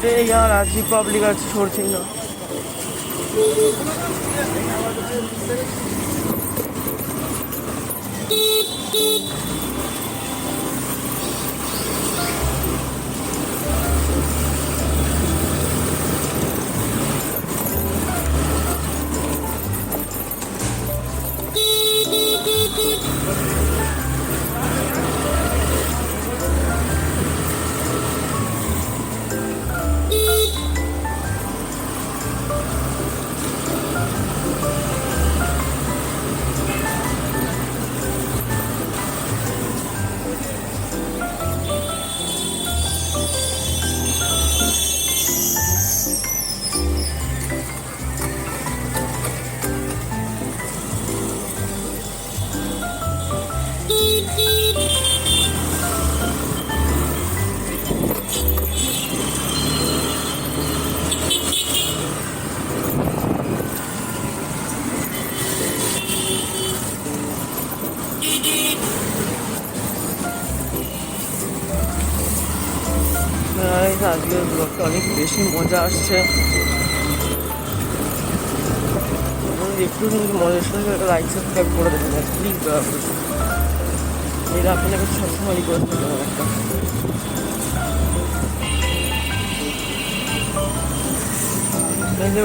अरे यार आज ही पब्लिक आज छोड़ती ना। আজকের ব্লগটা অনেক বেশি মজা আসছে। একটু কিন্তু মজার সঙ্গে একটা লাইক সাবস্ক্রাইব করে দেবেন প্লিজ। এটা আপনাকে সবসময় রিকোয়েস্ট করতে হবে একটা।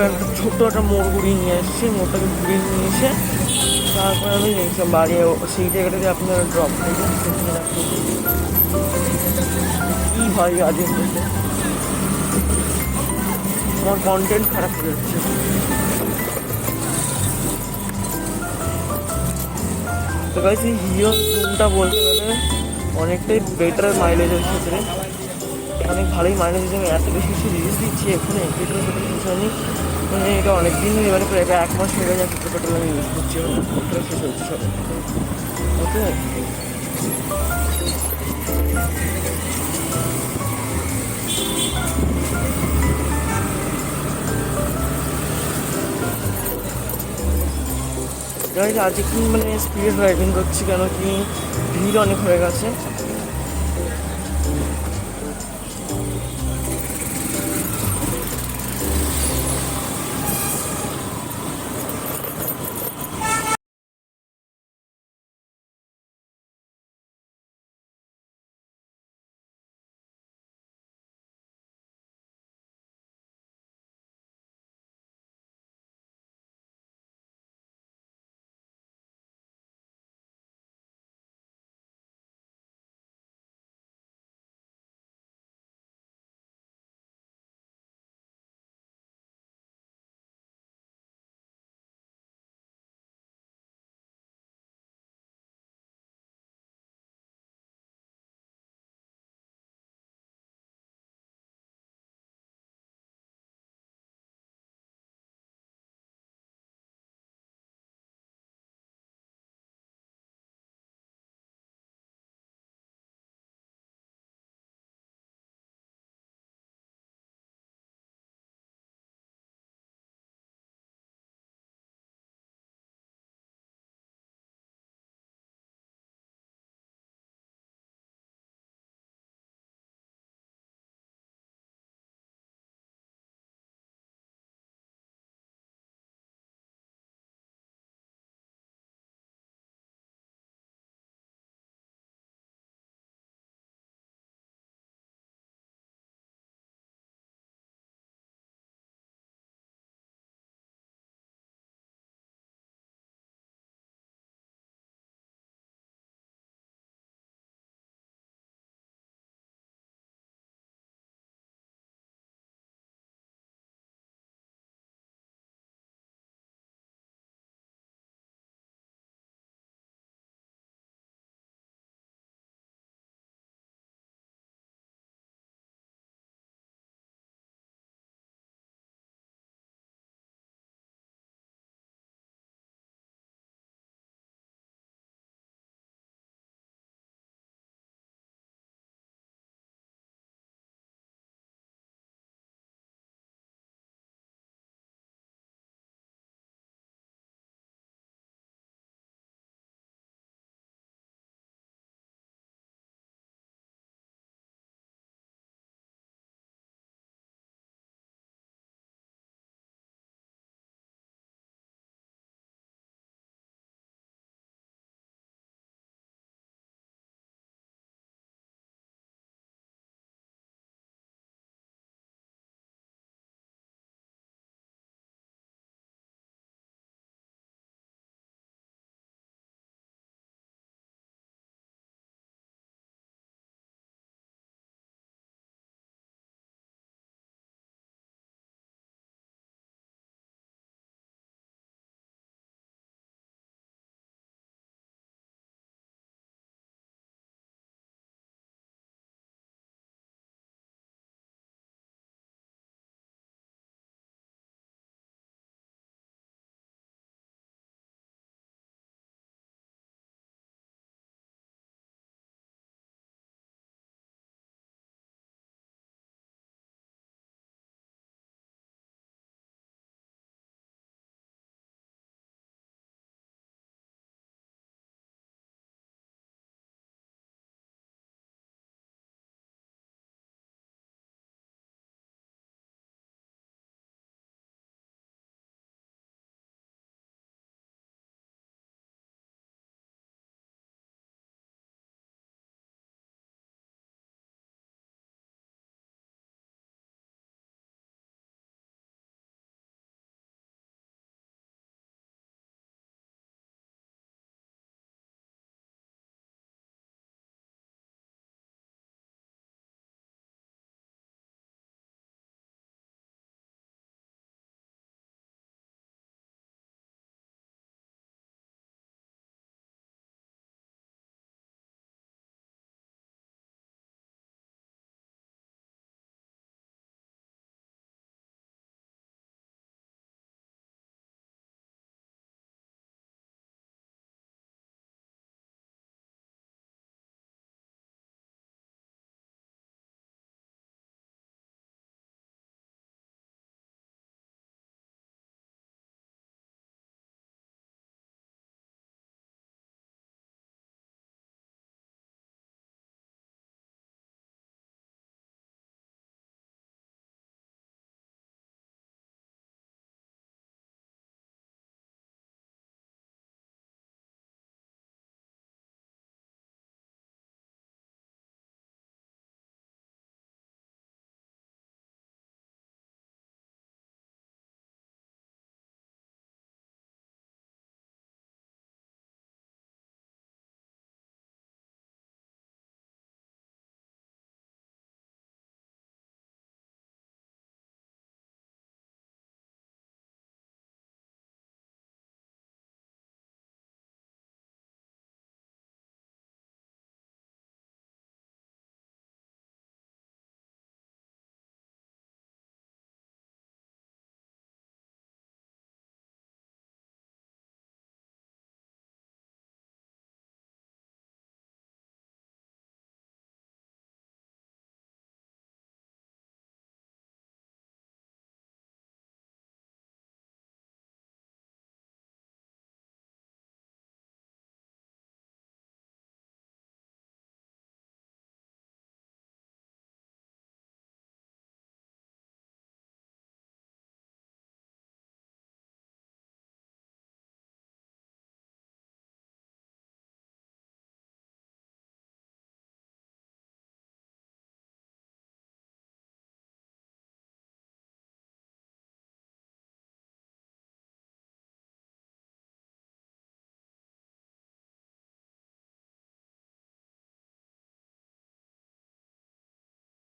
একটা ছোট্ট একটা মোড় ঘুরিয়ে নিয়ে এসেছি, মোড়টাকে ঘুরিয়ে নিয়ে এসে তারপরে আমি বাড়ি সেই জায়গাটাতে আপনারা ড্রপ করবেন। কী হয় আজকে আমার কন্টেন্ট খারাপ হয়ে যাচ্ছে। তো গাইস এই হিরো জুমটা বলতে গেলে অনেকটাই বেটার মাইলেজের ক্ষেত্রে, অনেক ভালোই মাইলেজ দিচ্ছে। আমি এত বেশি বেশি রিলিজ দিচ্ছি এখানে পেট্রোল কিছু আমি মানে এটা অনেকদিন মানে প্রায় 1 মাস হয়ে গেছে পেট্রোল আমি ইউজ করছি, পেট্রোল শেষ হচ্ছে সব। ওকে আজকে কি মানে স্পিড ড্রাইভিং করছি কেন কি ভিড় অনেক হয়ে গেছে।